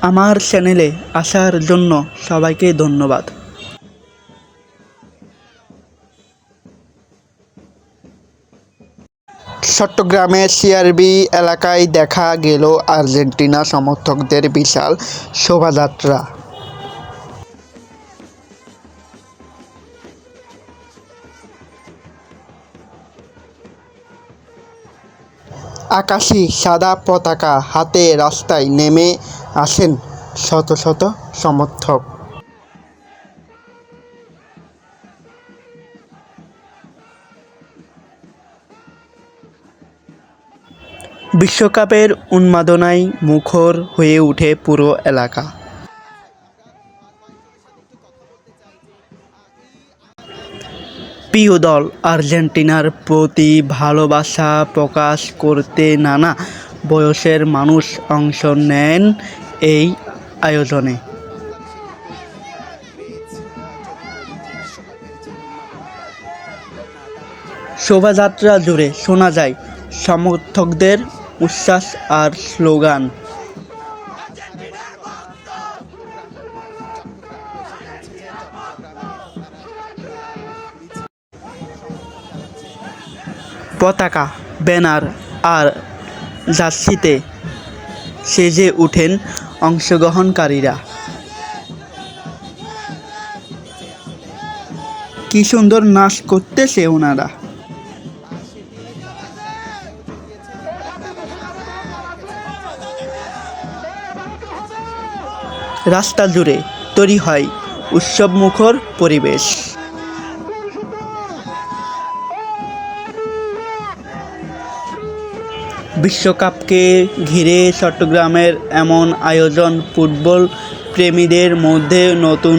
আমার চ্যানেলে আসার জন্য সবাইকে ধন্যবাদ। চট্টগ্রামের সিআরবি এলাকায় দেখা গেল আর্জেন্টিনা সমর্থকদের বিশাল শোভাযাত্রা। আকাশি সাদা পতাকা হাতে রাস্তায় নেমে আসেন শত শত সমর্থক। বিশ্বকাপের উন্মাদনায় মুখর হয়ে ওঠে পুরো এলাকা। প্রিয় দল আর্জেন্টিনার প্রতি ভালোবাসা প্রকাশ করতে নানা বয়সের মানুষ অংশ নেন এই আয়োজনে। শোভাযাত্রা জুড়ে শোনা যায় সমর্থকদের উচ্ছ্বাস আর স্লোগান। পতাকা, ব্যানার আর জার্সিতে সেজে ওঠেন অংশগ্রহণকারীরা। কি সুন্দর নাচ করতেছে ওনারা। রাস্তা জুড়ে তৈরি হয় উৎসবমুখর পরিবেশ। বিশ্বকাপকে ঘিরে চট্টগ্রামের এমন আয়োজন ফুটবল প্রেমীদের মধ্যে নতুন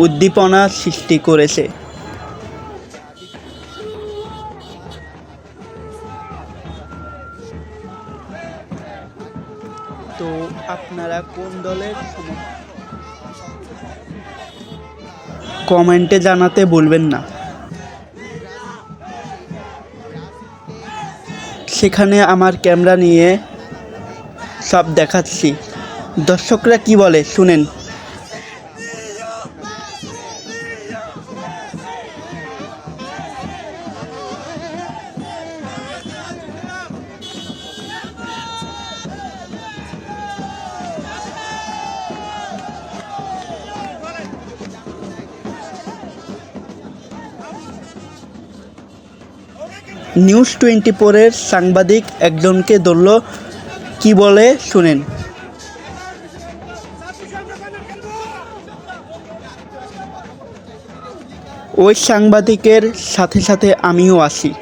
উদ্দীপনা সৃষ্টি করেছে। তো আপনারা কোন দলের সমর্থক? কমেন্টে জানাতে ভুলবেন না। সেখানে আমার ক্যামেরা নিয়ে সব দেখাচ্ছি। দর্শকরা কি বলে শুনেন। নিউজ 24-এর সাংবাদিক একজনকে ধরল, কি বলে শুনেন। ওই সাংবাদিকের সাথে সাথে আমিও আসি।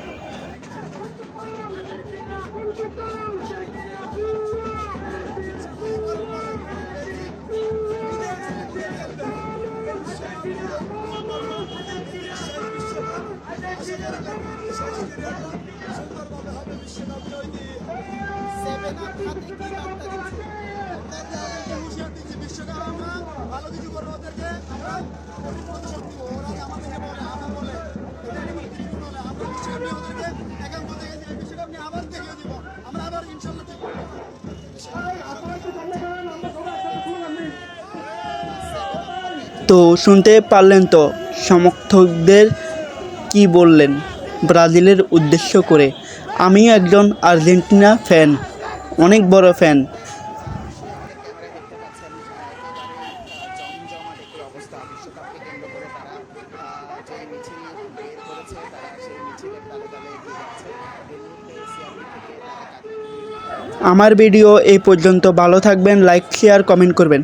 তো শুনতে পারলেন তো সমর্থকদের কি বললেন ব্রাজিলের উদ্দেশ্য করে। আমি একজন আর্জেন্টিনা ফ্যান, অনেক বড় ফ্যান। আমার ভিডিও এই পর্যন্ত। ভালো থাকবেন, লাইক শেয়ার কমেন্ট করবেন।